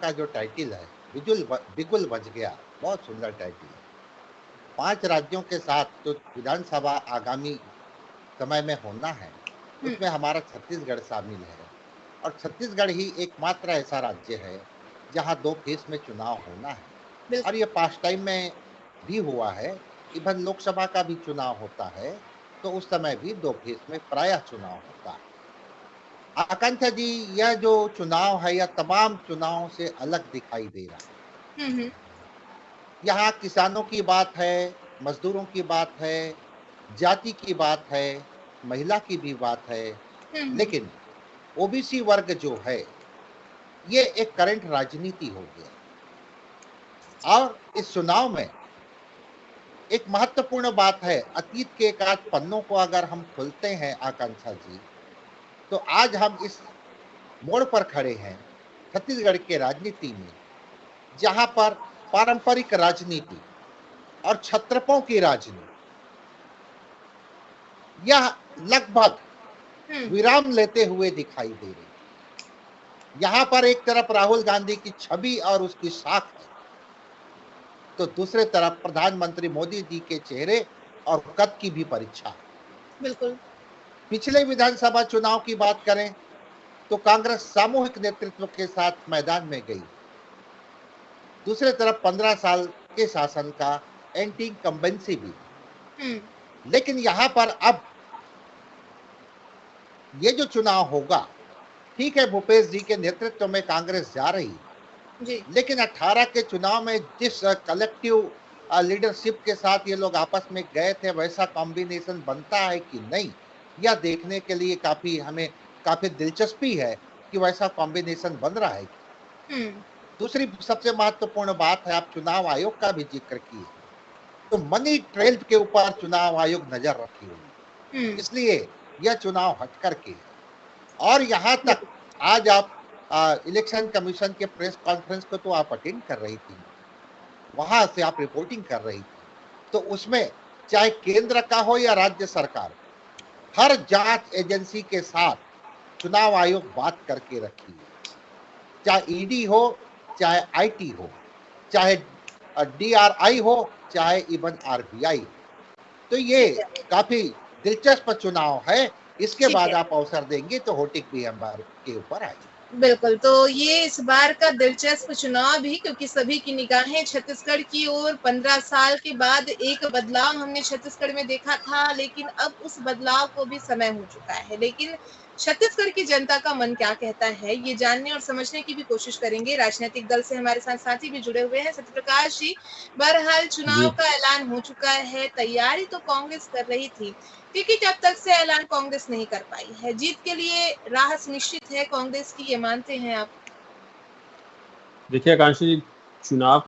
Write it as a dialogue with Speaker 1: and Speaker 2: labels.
Speaker 1: का जो टाइटल है, बिगुल बज गया, बहुत सुंदर टाइटल है। 5 राज्यों के साथ जो विधानसभा आगामी समय में होना है,
Speaker 2: हुँ,
Speaker 1: उसमें हमारा छत्तीसगढ़ शामिल है और छत्तीसगढ़ ही एकमात्र ऐसा राज्य है, जहाँ 2 फेज़ में चुनाव होना है और
Speaker 2: बिल्कुल।
Speaker 1: ये पास्ट टाइम में भी हुआ है। इवन लोकसभा का भी चुनाव होता है, तो उस समय भी 2 फेज़ में प्रायः चुनाव होता है। आकांक्षा जी, यह जो चुनाव है, यह तमाम चुनावों से अलग दिखाई दे रहा है।
Speaker 2: हुँ, हुँ,
Speaker 1: यहाँ किसानों की बात है, मज़दूरों की बात है, जाति की बात है, महिला की भी बात है,
Speaker 2: हुँ, हुँ,
Speaker 1: लेकिन ओबीसी वर्ग जो है, ये एक करंट राजनीति हो गया और इस चुनाव में एक महत्वपूर्ण बात है, अतीत के एक आध पन्नों को अगर हम खोलते हैं आकांक्षा जी, तो आज हम इस मोड़ पर खड़े हैं, छत्तीसगढ़ के राजनीति में, जहाँ पर पारंपरिक राजनीति और क्षत्रपों की राजनीति, यह लगभग
Speaker 2: हुँ,
Speaker 1: विराम लेते हुए दिखाई दे रही है। यहाँ पर एक तरफ राहुल गांधी की छवि और उसकी साख है, तो दूसरे तरफ प्रधानमंत्री मोदी जी के चेहरे और कद की भी परीक्षा है।
Speaker 2: बिल्कुल।
Speaker 1: पिछले विधानसभा चुनाव की बात करें, तो कांग्रेस सामूहिक नेतृत्व के साथ मैदान में गई। दूसरे तरफ 15 साल के शासन का एंटी इनकम्बेंसी भी।
Speaker 2: हुँ,
Speaker 1: लेकिन यहाँ पर अब ये जो चुनाव होगा, ठीक है, भूपेश जी के नेतृत्व में कांग्रेस जा रही है,
Speaker 2: जी,
Speaker 1: लेकिन 18 के चुनाव में जिस कलेक्टिव लीडरशिप के साथ ये लोग आपस में गए थे, वैसा कॉम्बिनेशन बनता है कि नहीं, यह देखने के लिए हमें काफी दिलचस्पी है कि वैसा कॉम्बिनेशन बन रहा है।
Speaker 2: हुँ,
Speaker 1: दूसरी सबसे महत्वपूर्ण बात है, आप चुनाव आयोग का भी जिक्र किए, तो मनी ट्रेल के ऊपर चुनाव आयोग नजर रखी हुई है।
Speaker 2: हुँ,
Speaker 1: इसलिए यह चुनाव हट करके है और यहाँ तक
Speaker 2: बिल्कुल,
Speaker 1: आज आप इलेक्शन कमीशन के प्रेस कॉन्फ्रेंस को तो आप अटेंड कर रही थी, वहां से आप रिपोर्टिंग कर रही थी, तो उसमें चाहे केंद्र का हो या राज्य सरकार, हर जांच एजेंसी के साथ चुनाव आयोग बात करके रखी है, चाहे ईडी हो, चाहे आईटी हो, चाहे डीआरआई हो, चाहे इवन आरबीआई हो। तो ये
Speaker 2: ठीक है,
Speaker 1: काफी दिलचस्प चुनाव है। इसके
Speaker 2: ठीक
Speaker 1: बाद
Speaker 2: है।
Speaker 1: आप अवसर देंगे तो होटिक भी हम के ऊपर आएगी।
Speaker 2: बिल्कुल, तो ये इस बार का दिलचस्प चुनाव भी क्योंकि सभी की निगाहें छत्तीसगढ़ की ओर 15 साल के बाद एक बदलाव हमने छत्तीसगढ़ में देखा था, लेकिन अब उस बदलाव को भी समय हो चुका है। लेकिन छत्तीसगढ़ की जनता का मन क्या कहता है, ये जानने और समझने की भी कोशिश करेंगे। राजनीतिक दल से हमारे साथ साथी भी जुड़े हुए हैं, सत्यप्रकाश जी। बहरहाल चुनाव
Speaker 3: जी।
Speaker 2: का ऐलान हो चुका है, तैयारी तो कांग्रेस कर रही थी, टिकट अब तक से ऐलान कांग्रेस नहीं कर पाई है। जीत के लिए राह सुनिश्चित है कांग्रेस की, ये मानते हैं आप?
Speaker 3: देखिए आकांक्षा जी, चुनाव